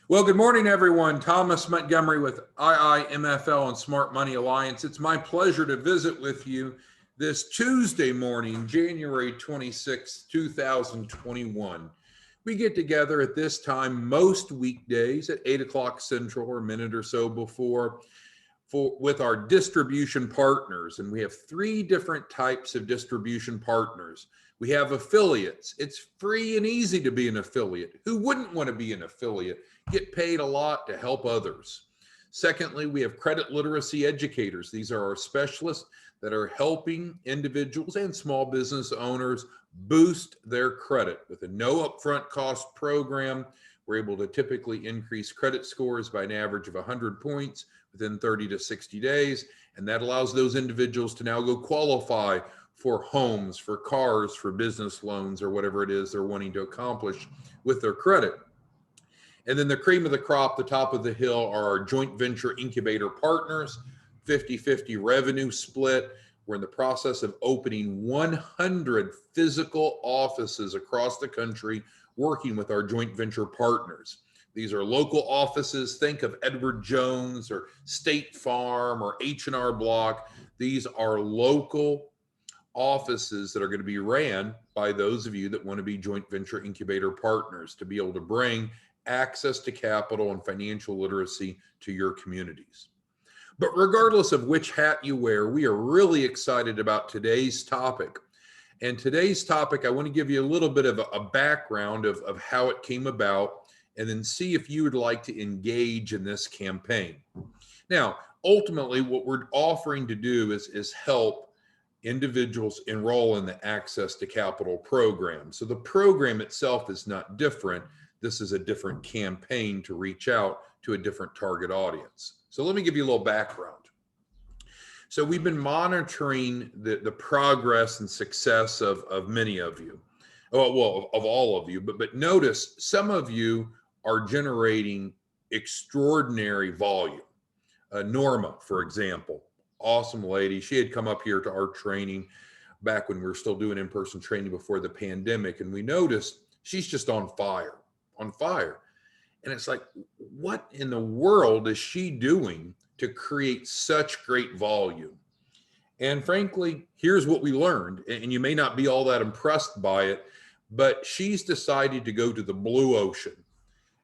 Well, good morning, everyone. Thomas Montgomery with IIMFL and Smart Money Alliance. It's my pleasure to visit with you this Tuesday morning, January 26, 2021. We get together at this time most weekdays at 8 o'clock Central or a minute or so before with our distribution partners. And we have three different types of distribution partners. We have affiliates. It's free and easy to be an affiliate. Who wouldn't want to be an affiliate? Get paid a lot to help others. Secondly, we have credit literacy educators. These are our specialists that are helping individuals and small business owners boost their credit with a no upfront cost program. We're able to typically increase credit scores by an average of 100 points within 30 to 60 days. And that allows those individuals to now go qualify for homes, for cars, for business loans, or whatever it is they're wanting to accomplish with their credit. And then the cream of the crop, the top of the hill, are our joint venture incubator partners, 50-50 revenue split. We're in the process of opening 100 physical offices across the country, working with our joint venture partners. These are local offices. Think of Edward Jones or State Farm or H&R Block. These are local offices that are going to be ran by those of you that want to be joint venture incubator partners to be able to bring access to capital and financial literacy to your communities. But regardless of which hat you wear, we are really excited about today's topic. And today's topic, I want to give you a little bit of a background of how it came about, and then see if you would like to engage in this campaign. Now, ultimately, what we're offering to do is help individuals enroll in the Access to Capital program. So the program itself is not different. This is a different campaign to reach out to a different target audience. So let me give you a little background. So we've been monitoring the progress and success of many of you. Well, of all of you, but notice some of you are generating extraordinary volume. Norma, for example, awesome lady. She had come up here to our training back when we were still doing in-person training before the pandemic. And we noticed she's just on fire. And it's like, what in the world is she doing to create such great volume? And frankly, here's what we learned, and you may not be all that impressed by it, but she's decided to go to the blue ocean.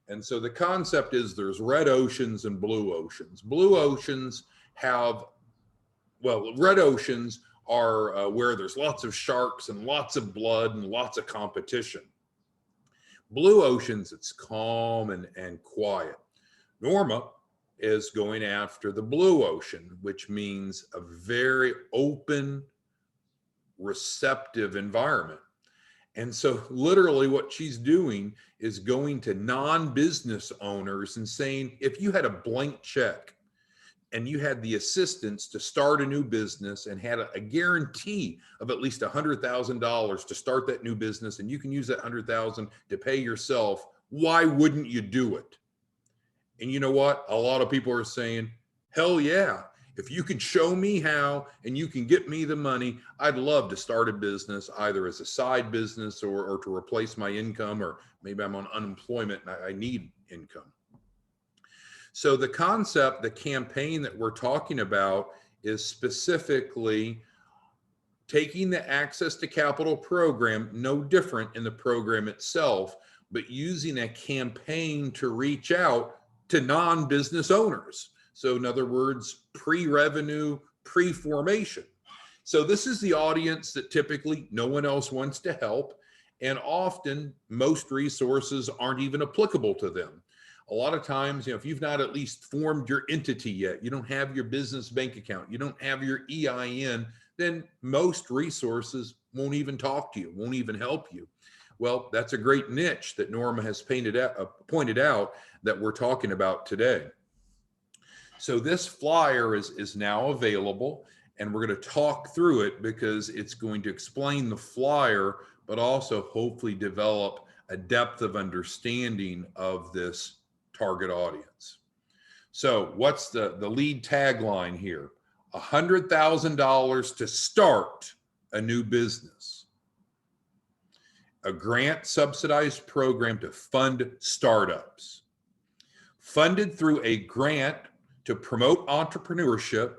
And so the concept is there's red oceans and blue oceans. Blue oceans red oceans are where there's lots of sharks and lots of blood and lots of competition. Blue oceans, it's calm and quiet. Norma is going after the blue ocean, which means a very open, receptive environment. And so literally what she's doing is going to non-business owners and saying, if you had a blank check and you had the assistance to start a new business and had a guarantee of at least $100,000 to start that new business, and you can use that $100,000 to pay yourself, why wouldn't you do it? And you know what? A lot of people are saying, hell yeah. If you can show me how and you can get me the money, I'd love to start a business, either as a side business or to replace my income, or maybe I'm on unemployment and I need income. So the concept, the campaign that we're talking about is specifically taking the Access to Capital program, no different in the program itself, but using a campaign to reach out to non-business owners. So in other words, pre-revenue, pre-formation. So this is the audience that typically no one else wants to help. And often most resources aren't even applicable to them. A lot of times, if you've not at least formed your entity yet, you don't have your business bank account, you don't have your EIN, then most resources won't even talk to you, won't even help you. Well, that's a great niche that Norma has pointed out that we're talking about today. So this flyer is now available, and we're going to talk through it because it's going to explain the flyer, but also hopefully develop a depth of understanding of this target audience. So what's the lead tagline here? $100,000 to start a new business. A grant subsidized program to fund startups. funded through a grant to promote entrepreneurship,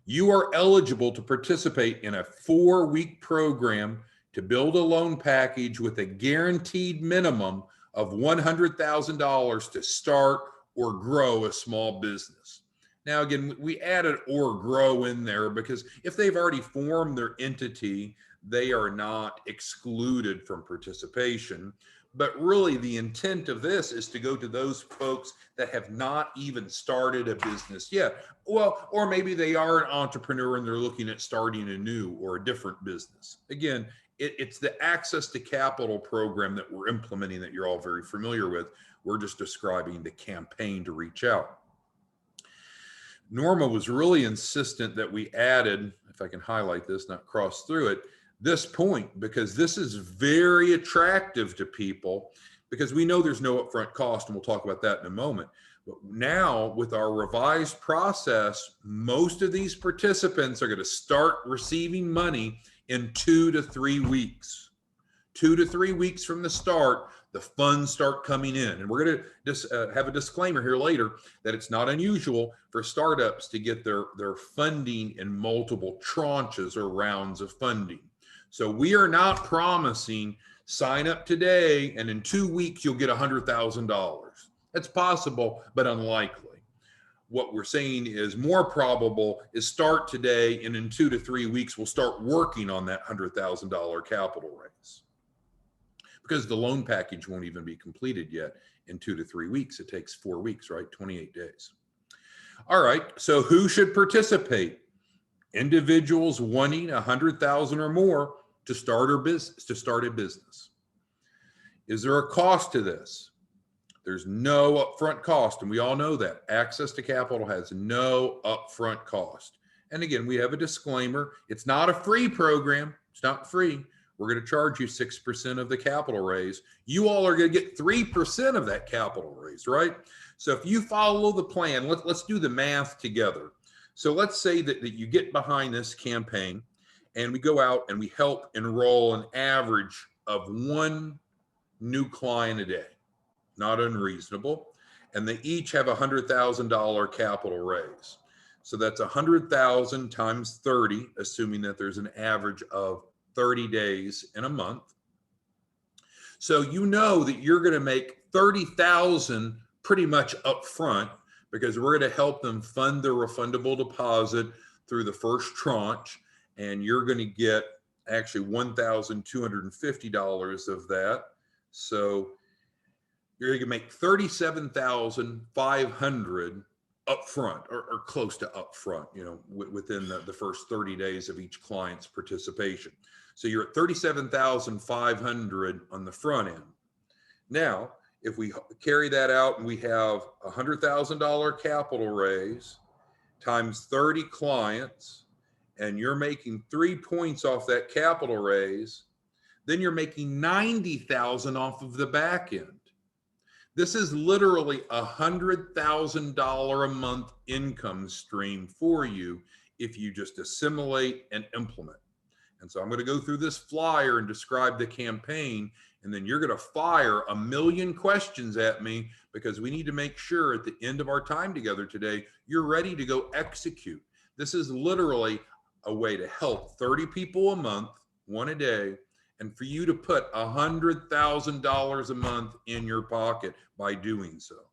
you are eligible to participate in a 4-week program to build a loan package with a guaranteed minimum of $100,000 to start or grow a small business. Now, again, we added or grow in there because if they've already formed their entity, they are not excluded from participation. But really, the intent of this is to go to those folks that have not even started a business yet. Well, or maybe they are an entrepreneur and they're looking at starting a new or a different business. Again, it's the access to capital program that we're implementing that you're all very familiar with. We're just describing the campaign to reach out. Norma was really insistent that we added, if I can highlight this, not cross through it, this point, because this is very attractive to people because we know there's no upfront cost, and we'll talk about that in a moment. But now with our revised process, most of these participants are going to start receiving money in 2 to 3 weeks. 2 to 3 weeks from the start, the funds start coming in. And we're going to just have a disclaimer here later that it's not unusual for startups to get their funding in multiple tranches or rounds of funding. So we are not promising sign up today and in 2 weeks you'll get $100,000. That's possible, but unlikely. What we're saying is more probable is start today and in 2 to 3 weeks we'll start working on that $100,000 capital raise. Because the loan package won't even be completed yet in 2 to 3 weeks. It takes 4 weeks, right? 28 days. All right, so who should participate? Individuals wanting 100,000 or more to start a business. Is there a cost to this? There's no upfront cost, and we all know that. Access to capital has no upfront cost. And again, we have a disclaimer. It's not a free program. It's not free. We're going to charge you 6% of the capital raise. You all are going to get 3% of that capital raise, right? So if you follow the plan, let's do the math together. So let's say that you get behind this campaign and we go out and we help enroll an average of 1 new client a day. Not unreasonable. And they each have a $100,000 capital raise. So that's 100,000 times 30, assuming that there's an average of 30 days in a month. So you know that you're going to make 30,000 pretty much up front because we're going to help them fund their refundable deposit through the first tranche. And you're going to get actually $1,250 of that. So you're going to make $37,500 upfront or close to upfront, within the first 30 days of each client's participation. So you're at $37,500 on the front end. Now, if we carry that out and we have a $100,000 capital raise times 30 clients, and you're making 3 points off that capital raise, then you're making 90,000 off of the back end. This is literally a $100,000 a month income stream for you if you just assimilate and implement. And so I'm going to go through this flyer and describe the campaign, and then you're going to fire 1,000,000 questions at me because we need to make sure at the end of our time together today, you're ready to go execute. This is literally a way to help 30 people a month, 1 a day, and for you to put $100,000 a month in your pocket by doing so.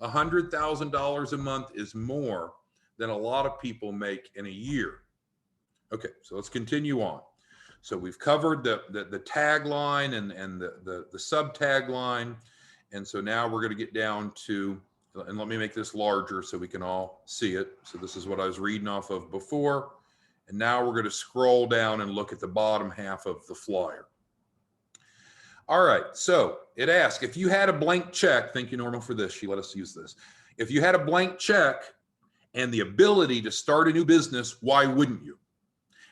$100,000 a month is more than a lot of people make in a year. Okay, so let's continue on. So we've covered the tagline and the sub tagline. And so now we're going to get down to, and let me make this larger so we can all see it. So this is what I was reading off of before. And now we're going to scroll down and look at the bottom half of the flyer. All right, so it asks, if you had a blank check, thank you, Norma, for this. She let us use this. If you had a blank check and the ability to start a new business, why wouldn't you?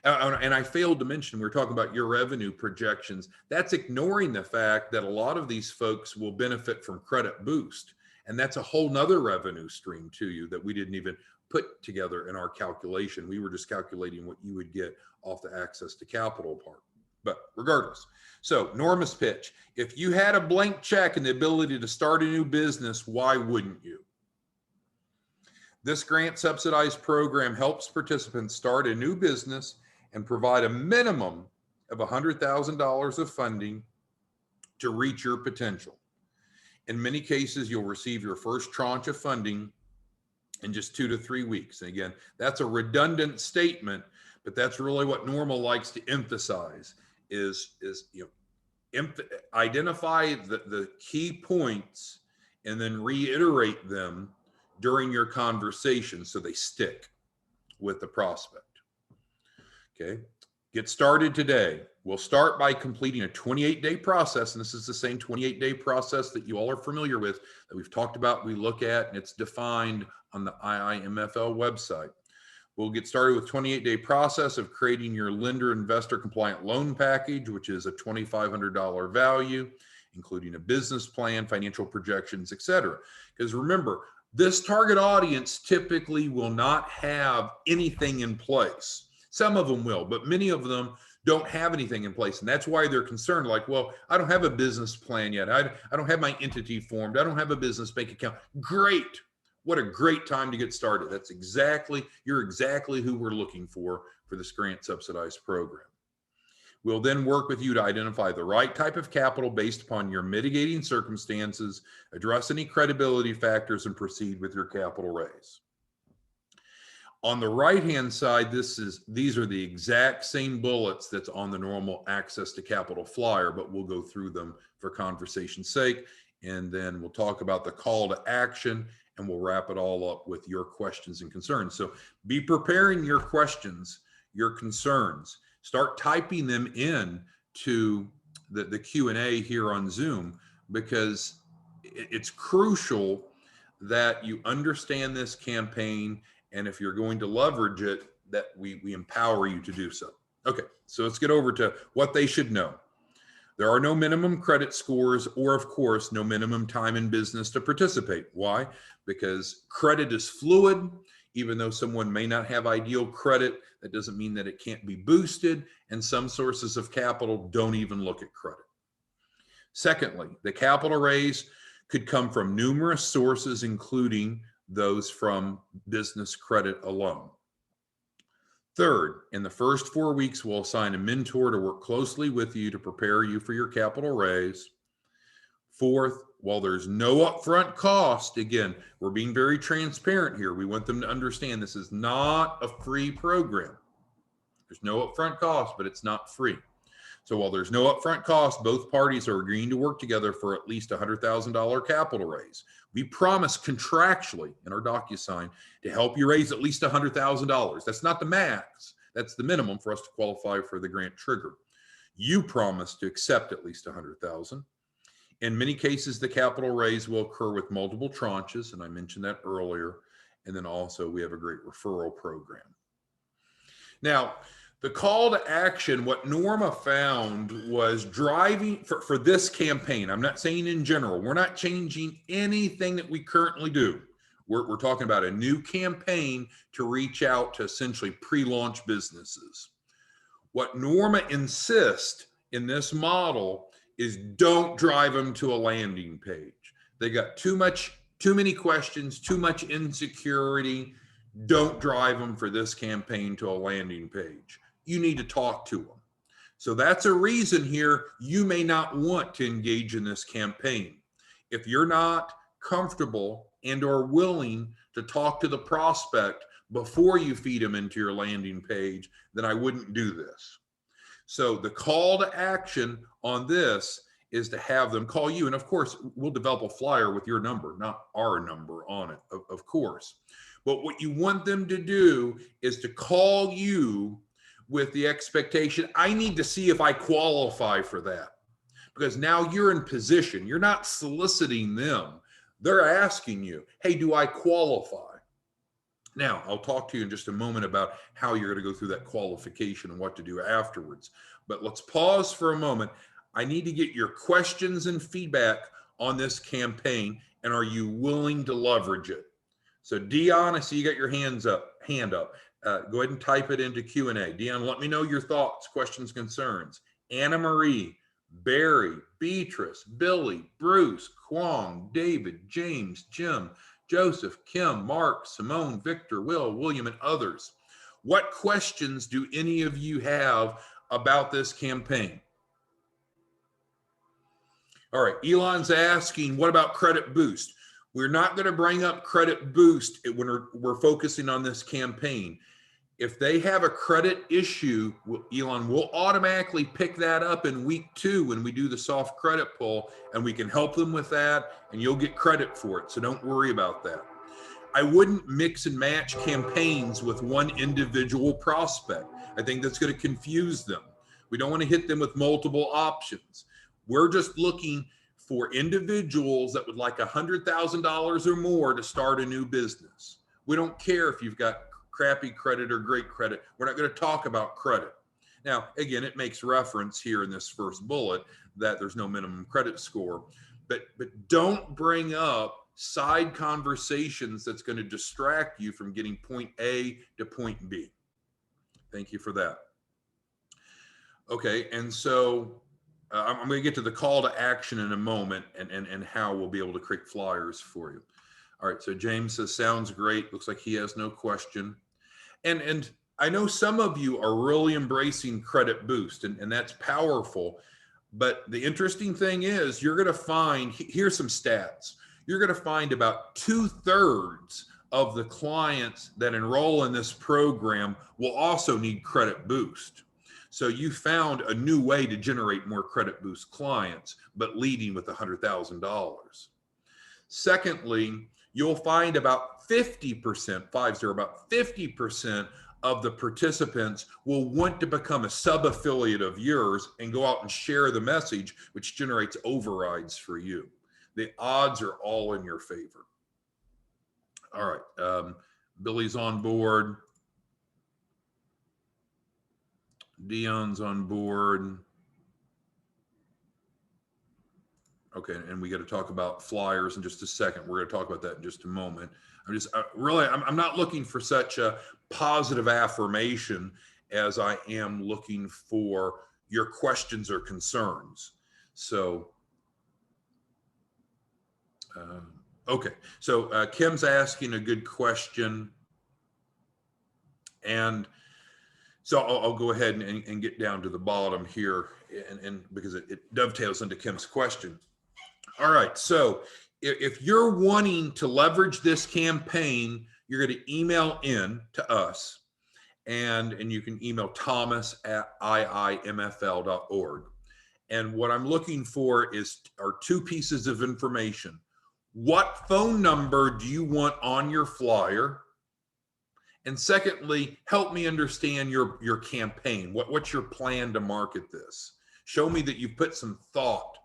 And I failed to mention, we were talking about your revenue projections. That's ignoring the fact that a lot of these folks will benefit from credit boost. And that's a whole nother revenue stream to you that we didn't even put together in our calculation. We were just calculating what you would get off the access to capital part. But regardless, so Norma's pitch, if you had a blank check and the ability to start a new business, why wouldn't you? This grant subsidized program helps participants start a new business and provide a minimum of $100,000 of funding to reach your potential. In many cases, you'll receive your first tranche of funding in just 2 to 3 weeks. And again, that's a redundant statement, but that's really what Norma likes to emphasize is identify the key points and then reiterate them during your conversation so they stick with the prospect. Okay, get started today. We'll start by completing a 28-day process, and this is the same 28-day process that you all are familiar with, that we've talked about, we look at, and it's defined on the IIMFL website. We'll get started with 28-day process of creating your lender investor compliant loan package, which is a $2,500 value, including a business plan, financial projections, etc. Because remember, this target audience typically will not have anything in place. Some of them will, but many of them don't have anything in place. And that's why they're concerned, like, well, I don't have a business plan yet. I don't have my entity formed. I don't have a business bank account. Great. What a great time to get started. You're exactly who we're looking for this grant subsidized program. We'll then work with you to identify the right type of capital based upon your mitigating circumstances, address any credibility factors, and proceed with your capital raise. On the right-hand side, these are the exact same bullets that's on the normal access to capital flyer, but we'll go through them for conversation's sake. And then we'll talk about the call to action, and we'll wrap it all up with your questions and concerns. So be preparing your questions, your concerns. Start typing them in to the Q&A here on Zoom, because it's crucial that you understand this campaign, and if you're going to leverage it, that we empower you to do so. Okay, so let's get over to what they should know. There are no minimum credit scores, or of course, no minimum time in business to participate. Why? Because credit is fluid. Even though someone may not have ideal credit, that doesn't mean that it can't be boosted. And some sources of capital don't even look at credit. Secondly, the capital raise could come from numerous sources, including those from business credit alone. Third, in the first 4 weeks, we'll assign a mentor to work closely with you to prepare you for your capital raise. Fourth, while there's no upfront cost, again, we're being very transparent here. We want them to understand this is not a free program. There's no upfront cost, but it's not free. So while there's no upfront cost, both parties are agreeing to work together for at least $100,000 capital raise. We promise contractually in our DocuSign to help you raise at least $100,000. That's not the max. That's the minimum for us to qualify for the grant trigger. You promise to accept at least $100,000. In many cases, the capital raise will occur with multiple tranches, and I mentioned that earlier. And then also we have a great referral program. Now, the call to action, what Norma found was driving for this campaign. I'm not saying in general, we're not changing anything that we currently do. We're talking about a new campaign to reach out to essentially pre-launch businesses. What Norma insists in this model is don't drive them to a landing page. They got too many questions, too much insecurity. Don't drive them for this campaign to a landing page. You need to talk to them. So that's a reason here you may not want to engage in this campaign. If you're not comfortable and or willing to talk to the prospect before you feed them into your landing page, then I wouldn't do this. So the call to action on this is to have them call you. And of course, we'll develop a flyer with your number, not our number on it, of course. But what you want them to do is to call you with the expectation, I need to see if I qualify for that. Because now you're in position. You're not soliciting them. They're asking you, hey, do I qualify? Now, I'll talk to you in just a moment about how you're going to go through that qualification and what to do afterwards. But let's pause for a moment. I need to get your questions and feedback on this campaign, and are you willing to leverage it? So Dion, I see you got your hand up. Go ahead and type it into Q&A. Dion, let me know your thoughts, questions, concerns. Anna Marie, Barry, Beatrice, Billy, Bruce, Kwong, David, James, Jim, Joseph, Kim, Mark, Simone, Victor, Will, William, and others. What questions do any of you have about this campaign? All right, Elon's asking, what about Credit Boost? We're not going to bring up Credit Boost when we're focusing on this campaign. If they have a credit issue, Elon will automatically pick that up in week 2 when we do the soft credit pull, and we can help them with that, and you'll get credit for it. So don't worry about that. I wouldn't mix and match campaigns with one individual prospect. I think that's going to confuse them. We don't want to hit them with multiple options. We're just looking for individuals that would like $100,000 or more to start a new business. We don't care if you've got crappy credit or great credit. We're not going to talk about credit. Now, again, it makes reference here in this first bullet that there's no minimum credit score, but don't bring up side conversations that's going to distract you from getting point A to point B. Thank you for that. Okay, and so I'm going to get to the call to action in a moment and how we'll be able to create flyers for you. All right, so James says, sounds great. Looks like he has no question. And I know some of you are really embracing Credit Boost, and that's powerful. But the interesting thing is you're going to find, here's some stats. You're going to find about 2/3 of the clients that enroll in this program will also need Credit Boost. So you found a new way to generate more Credit Boost clients, but leading with $100,000. Secondly, you'll find about 50%, about 50% of the participants will want to become a sub-affiliate of yours and go out and share the message, which generates overrides for you. The odds are all in your favor. All right, Billy's on board. Dion's on board. Okay, and we got to talk about flyers in just a second. We're going to talk about that in just a moment. I'm not looking for such a positive affirmation as I am looking for your questions or concerns. So, okay, so Kim's asking a good question, and so I'll go ahead and get down to the bottom here, and because it dovetails into Kim's question. All right, so if you're wanting to leverage this campaign, you're going to email in to us, and you can email thomas@iimfl.org. And what I'm looking for are 2 pieces of information. What phone number do you want on your flyer? And secondly, help me understand your campaign. What's your plan to market this? Show me that you've put some thought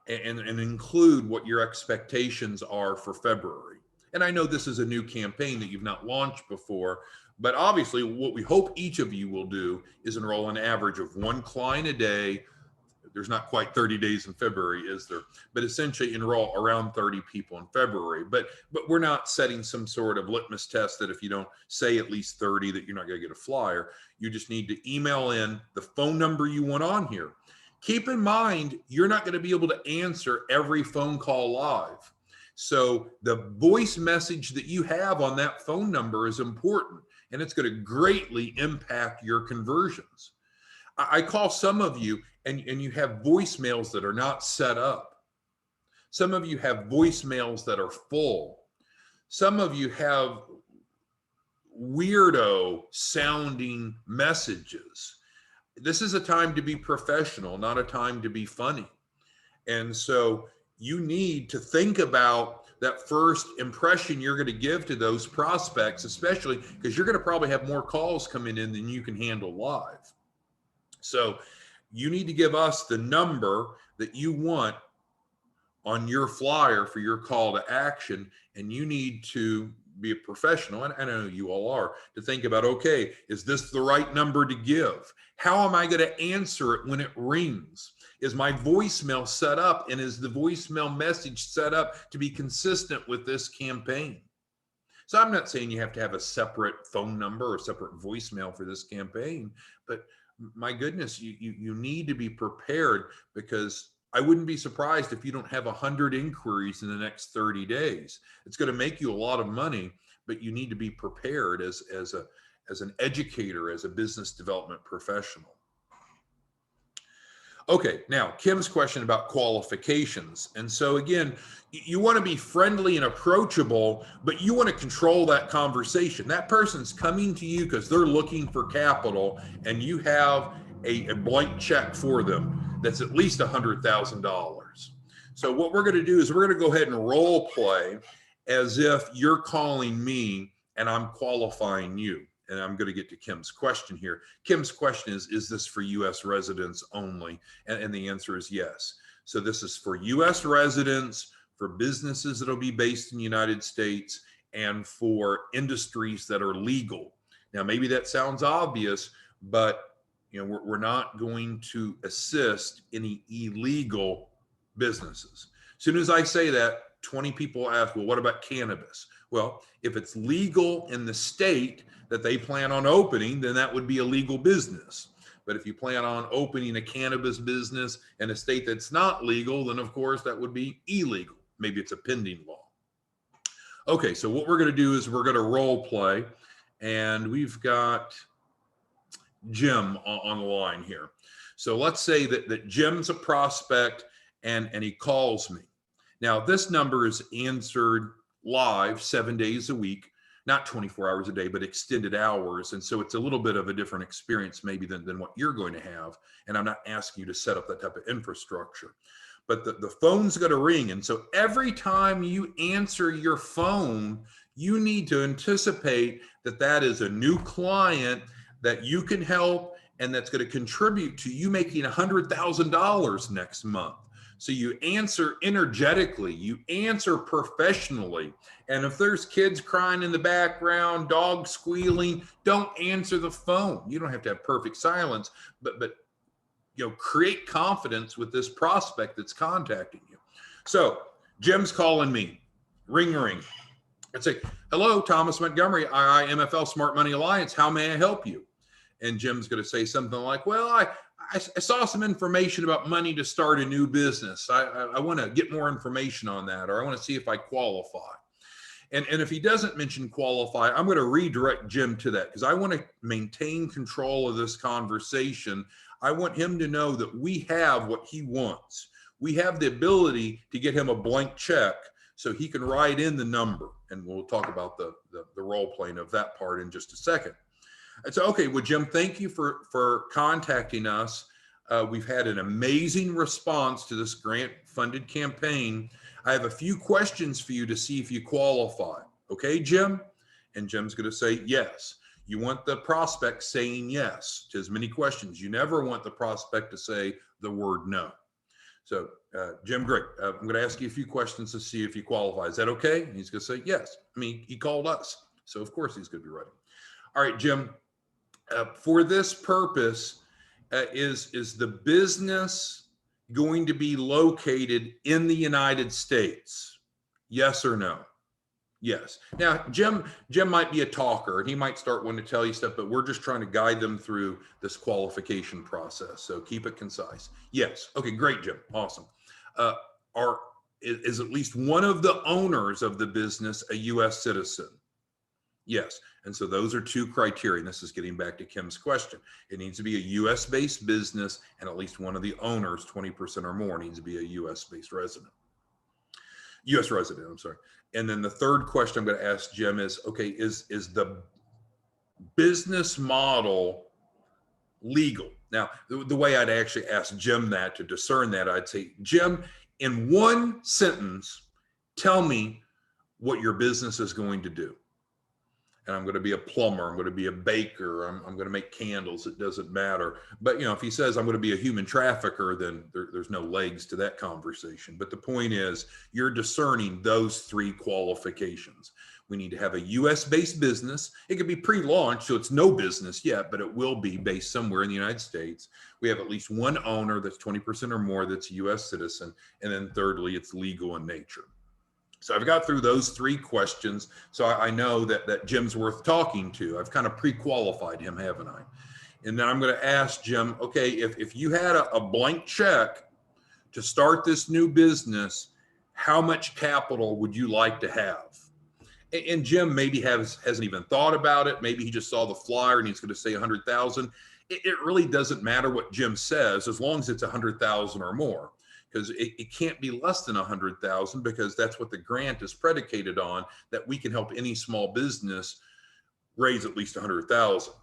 and include what your expectations are for February. And I know this is a new campaign that you've not launched before, but obviously what we hope each of you will do is enroll an average of 1 client a day. There's not quite 30 days in February, is there? But essentially enroll around 30 people in February. But we're not setting some sort of litmus test that if you don't say at least 30 that you're not going to get a flyer. You just need to email in the phone number you want on here. Keep in mind, you're not going to be able to answer every phone call live. So the voice message that you have on that phone number is important, and it's going to greatly impact your conversions. I call some of you, and you have voicemails that are not set up. Some of you have voicemails that are full. Some of you have weirdo sounding messages. This is a time to be professional, not a time to be funny. And so you need to think about that first impression you're going to give to those prospects, especially because you're going to probably have more calls coming in than you can handle live. So you need to give us the number that you want on your flyer for your call to action, and you need to be a professional, and I know you all are, to think about, okay, is this the right number to give? How am I going to answer it when it rings? Is my voicemail set up, and is the voicemail message set up to be consistent with this campaign? So I'm not saying you have to have a separate phone number or separate voicemail for this campaign, but my goodness, you need to be prepared, because I wouldn't be surprised if you don't have 100 inquiries in the next 30 days. It's going to make you a lot of money, but you need to be prepared as an educator, as a business development professional. Okay, now Kim's question about qualifications. And so again, you want to be friendly and approachable, but you want to control that conversation. That person's coming to you because they're looking for capital, and you have a blank check for them that's at least $100,000. So what we're going to do is we're going to go ahead and role play as if you're calling me and I'm qualifying you. And I'm going to get to Kim's question here. Kim's question is this for U.S. residents only? And the answer is yes. So this is for U.S. residents, for businesses that will be based in the United States, and for industries that are legal. Now, maybe that sounds obvious, but we're not going to assist any illegal businesses. As soon as I say that, 20 people ask, well, what about cannabis? Well, if it's legal in the state that they plan on opening, then that would be a legal business. But if you plan on opening a cannabis business in a state that's not legal, then of course that would be illegal. Maybe it's a pending law. Okay, so what we're going to do is we're going to role play, and we've got Jim on the line here. So let's say that Jim's a prospect and he calls me. Now, this number is answered live 7 days a week, not 24 hours a day, but extended hours. And so it's a little bit of a different experience maybe than what you're going to have. And I'm not asking you to set up that type of infrastructure, but the phone's going to ring. And so every time you answer your phone, you need to anticipate that that is a new client that you can help and that's going to contribute to you making $100,000 next month. So you answer energetically, you answer professionally. And if there's kids crying in the background, dogs squealing, don't answer the phone. You don't have to have perfect silence, but create confidence with this prospect that's contacting you. So Jim's calling me, ring, ring. I'd say, hello, Thomas Montgomery, II MFL Smart Money Alliance. How may I help you? And Jim's going to say something like, well, I saw some information about money to start a new business. I want to get more information on that, or I want to see if I qualify. And if he doesn't mention qualify, I'm going to redirect Jim to that because I want to maintain control of this conversation. I want him to know that we have what he wants. We have the ability to get him a blank check so he can write in the number. And we'll talk about the role playing of that part in just a second. And so, okay, well, Jim, thank you for contacting us. We've had an amazing response to this grant-funded campaign. I have a few questions for you to see if you qualify. Okay, Jim? And Jim's going to say yes. You want the prospect saying yes to as many questions. You never want the prospect to say the word no. So, Jim, great. I'm going to ask you a few questions to see if you qualify. Is that okay? And he's going to say yes. I mean, he called us, so of course he's going to be ready. All right, Jim. For this purpose, is the business going to be located in the United States? Yes or no? Yes. Now, Jim might be a talker and he might start wanting to tell you stuff, but we're just trying to guide them through this qualification process. So keep it concise. Yes. Okay, great, Jim. Awesome. Is at least one of the owners of the business a U.S. citizen? Yes. And so those are two criteria. And this is getting back to Kim's question. It needs to be a U.S. based business, and at least one of the owners, 20% or more, needs to be a U.S. based resident. U.S. resident, I'm sorry. And then the third question I'm going to ask Jim is, okay, is the business model legal? Now, the way I'd actually ask Jim that to discern that, I'd say, Jim, in one sentence, tell me what your business is going to do. And I'm going to be a plumber, I'm going to be a baker, I'm going to make candles, it doesn't matter. But, if he says I'm going to be a human trafficker, then there's no legs to that conversation. But the point is, you're discerning those three qualifications. We need to have a US-based business. It could be pre-launch, so it's no business yet, but it will be based somewhere in the United States. We have at least one owner that's 20% or more that's a US citizen. And then thirdly, it's legal in nature. So I've got through those three questions. So I know that Jim's worth talking to. I've kind of pre-qualified him, haven't I? And then I'm going to ask Jim, okay, if you had a blank check to start this new business, how much capital would you like to have? And Jim maybe hasn't even thought about it. Maybe he just saw the flyer and he's going to say 100,000. It really doesn't matter what Jim says as long as it's 100,000 or more, because it can't be less than 100,000, because that's what the grant is predicated on, that we can help any small business raise at least 100,000.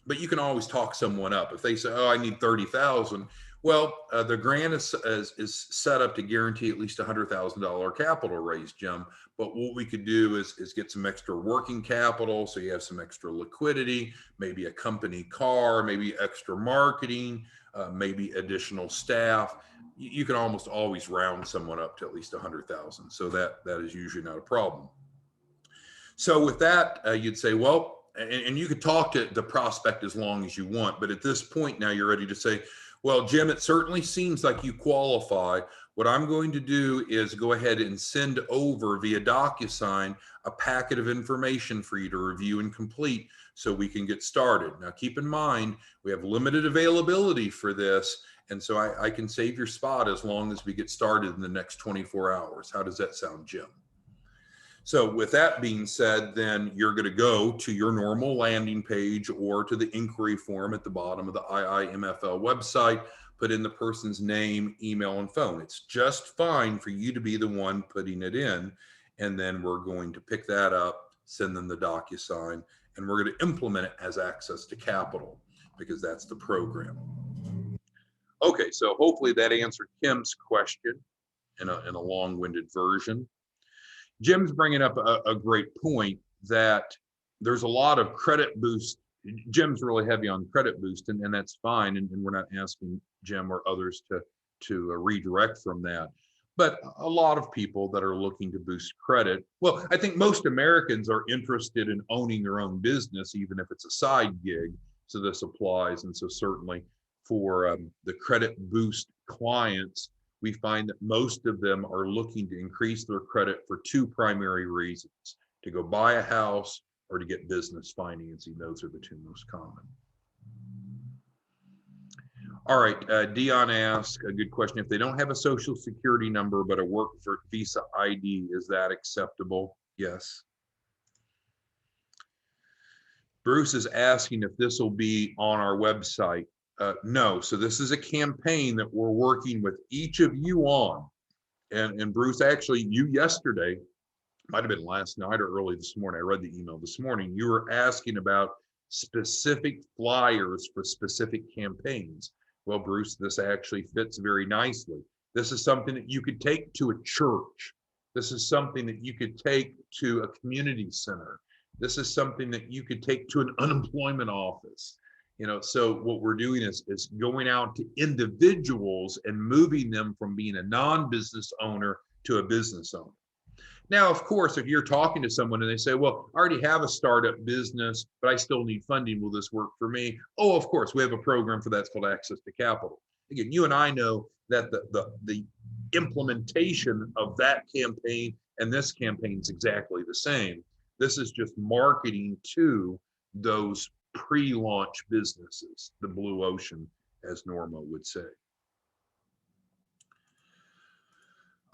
But you can always talk someone up. If they say, oh, I need 30,000, well, the grant is set up to guarantee at least $100,000 capital raise, Jim. But what we could do is get some extra working capital, so you have some extra liquidity, maybe a company car, maybe extra marketing, maybe additional staff. You can almost always round someone up to at least 100,000. So that is usually not a problem. So with that, you'd say, well, and you could talk to the prospect as long as you want, but at this point now you're ready to say, well, Jim, it certainly seems like you qualify. What I'm going to do is go ahead and send over via DocuSign a packet of information for you to review and complete so we can get started. Now, keep in mind, we have limited availability for this, and so I can save your spot as long as we get started in the next 24 hours. How does that sound, Jim? So with that being said, then you're going to go to your normal landing page or to the inquiry form at the bottom of the IIMFL website, put in the person's name, email, and phone. It's just fine for you to be the one putting it in. And then we're going to pick that up, send them the DocuSign, and we're going to implement it as access to capital, because that's the program. Okay, so hopefully that answered Kim's question in a long-winded version. Jim's bringing up a great point, that there's a lot of credit boost. Jim's really heavy on credit boost, and that's fine. And we're not asking Jim or others to redirect from that. But a lot of people that are looking to boost credit, well, I think most Americans are interested in owning their own business, even if it's a side gig. So this applies. And so certainly for the credit boost clients, we find that most of them are looking to increase their credit for two primary reasons: to go buy a house or to get business financing. Those are the two most common. All right, Dion asks a good question. If they don't have a social security number but a work visa ID, is that acceptable? Yes. Bruce is asking if this will be on our website. No, so this is a campaign that we're working with each of you on. And Bruce, actually, you yesterday, might have been last night or early this morning, I read the email this morning, you were asking about specific flyers for specific campaigns. Well, Bruce, this actually fits very nicely. This is something that you could take to a church. This is something that you could take to a community center. This is something that you could take to an unemployment office. So what we're doing is going out to individuals and moving them from being a non-business owner to a business owner. Now, of course, if you're talking to someone and they say, well, I already have a startup business, but I still need funding, will this work for me? Oh, of course, we have a program for that. It's called Access to Capital. Again, you and I know that the implementation of that campaign and this campaign is exactly the same. This is just marketing to those pre-launch businesses, the blue ocean, as Norma would say.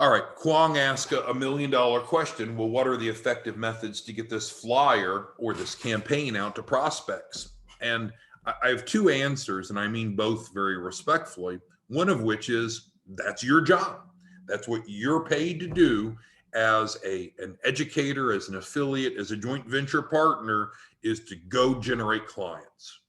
All right, Kwong asked a $1 million question. Well, what are the effective methods to get this flyer or this campaign out to prospects? And I have two answers, and I mean both very respectfully. One of which is, that's your job. That's what you're paid to do as an educator, as an affiliate, as a joint venture partner, is to go generate clients.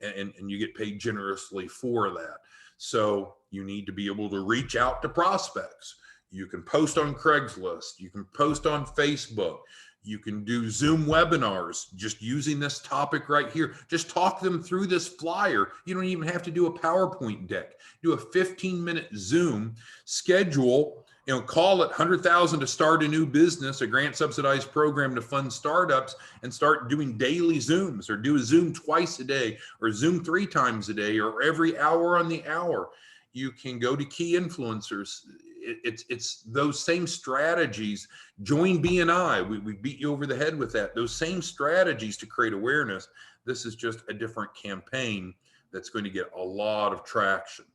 And you get paid generously for that. So you need to be able to reach out to prospects. You can post on Craigslist. You can post on Facebook. You can do Zoom webinars just using this topic right here. Just talk them through this flyer. You don't even have to do a PowerPoint deck. Do a 15-minute Zoom, schedule, call it 100,000 to start a new business, a grant subsidized program to fund startups, and start doing daily Zooms, or do a Zoom twice a day, or Zoom 3 times a day, or every hour on the hour. You can go to key influencers. It's those same strategies. Join BNI. We beat you over the head with that. Those same strategies to create awareness. This is just a different campaign that's going to get a lot of traction.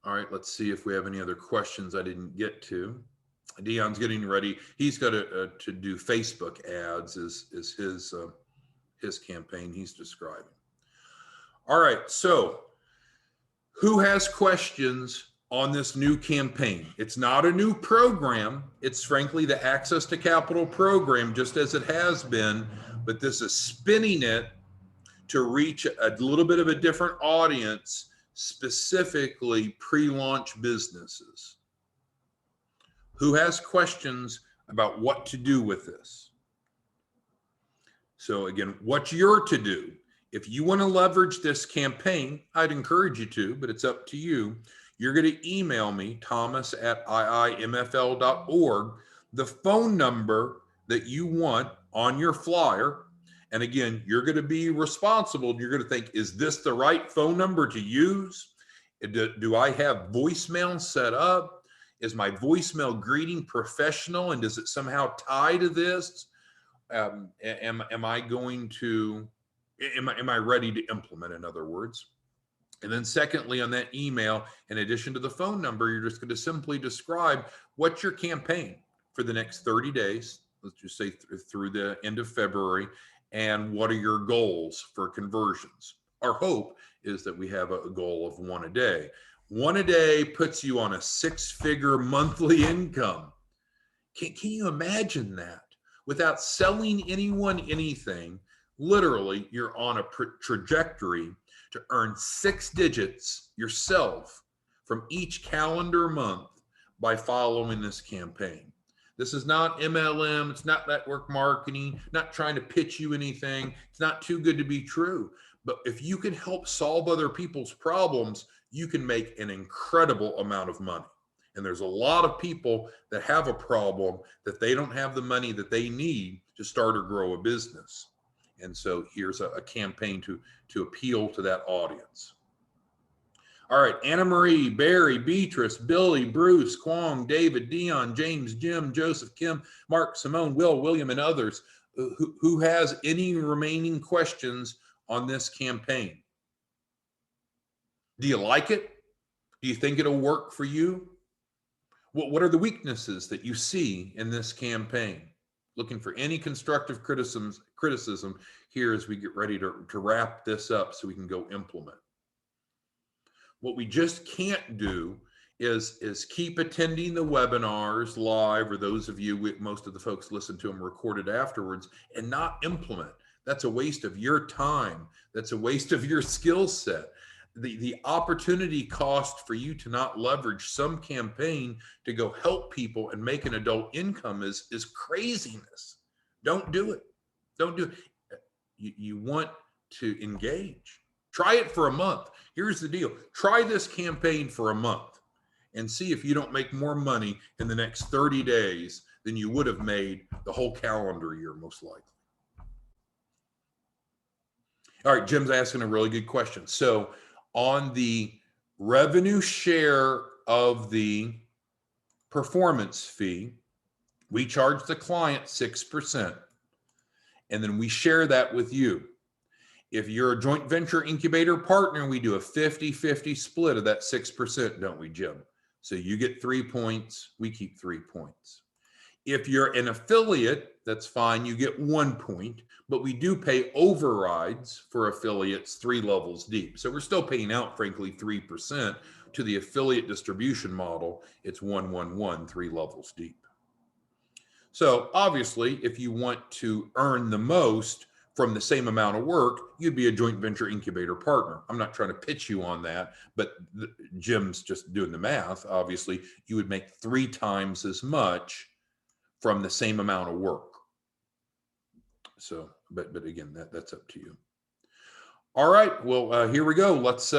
All right, let's see if we have any other questions I didn't get to. Dion's getting ready. He's got to do Facebook ads is his campaign he's describing. All right, so who has questions on this new campaign? It's not a new program. It's frankly the Access to Capital program, just as it has been, but this is spinning it to reach a little bit of a different audience, specifically pre-launch businesses. Who has questions about what to do with this? So again, what you're to do, if you want to leverage this campaign, I'd encourage you to, but it's up to you. You're going to email me, thomas@iimfl.org, the phone number that you want on your flyer. And again, you're going to be responsible. You're going to think, is this the right phone number to use? Do I have voicemail set up? Is my voicemail greeting professional? And does it somehow tie to this? Am I ready to implement, in other words? And then secondly, on that email, in addition to the phone number, you're just going to simply describe what's your campaign for the next 30 days. Let's just say through the end of February. And what are your goals for conversions? Our hope is that we have a goal of one a day. One a day puts you on a 6-figure monthly income. Can you imagine that? Without selling anyone anything, literally, you're on a trajectory to earn 6 digits yourself from each calendar month by following this campaign. This is not MLM. It's not network marketing, not trying to pitch you anything. It's not too good to be true. But if you can help solve other people's problems, you can make an incredible amount of money. And there's a lot of people that have a problem that they don't have the money that they need to start or grow a business. And so here's a campaign to appeal to that audience. All right, Anna Marie, Barry, Beatrice, Billy, Bruce, Kwong, David, Dion, James, Jim, Joseph, Kim, Mark, Simone, Will, William, and others. Who has any remaining questions on this campaign? Do you like it? Do you think it'll work for you? What are the weaknesses that you see in this campaign? Looking for any constructive criticism here as we get ready to wrap this up so we can go implement. What we just can't do is keep attending the webinars live, or those of you, most of the folks listen to them recorded afterwards, and not implement. That's a waste of your time. That's a waste of your skill set. The opportunity cost for you to not leverage some campaign to go help people and make an adult income is craziness. Don't do it. Don't do it. You want to engage. Try it for a month. Here's the deal. Try this campaign for a month and see if you don't make more money in the next 30 days than you would have made the whole calendar year, most likely. All right, Jim's asking a really good question. So on the revenue share of the performance fee, we charge the client 6%, and then we share that with you. If you're a joint venture incubator partner, we do a 50-50 split of that 6%, don't we, Jim? So you get 3 points, we keep 3 points. If you're an affiliate, that's fine, you get 1 point, but we do pay overrides for affiliates 3 levels deep. So we're still paying out, frankly, 3% to the affiliate distribution model. It's 1-1-1, 3 levels deep. So obviously, if you want to earn the most from the same amount of work, you'd be a joint venture incubator partner. I'm not trying to pitch you on that, but Jim's just doing the math. Obviously, you would make 3 times as much from the same amount of work. So, but again, that's up to you. All right, well, here we go. Let's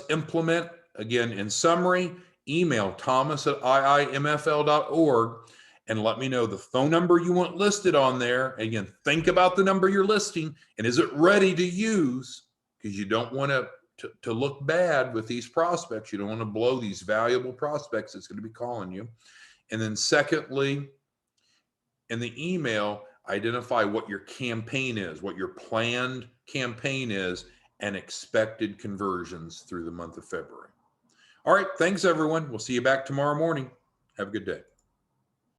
implement. Again, in summary, email thomas@iimfl.org and let me know the phone number you want listed on there. Again, think about the number you're listing and is it ready to use? Because you don't want to look bad with these prospects. You don't want to blow these valuable prospects that's going to be calling you. And then secondly, in the email, identify what your campaign is, what your planned campaign is, and expected conversions through the month of February. All right. Thanks, everyone. We'll see you back tomorrow morning. Have a good day.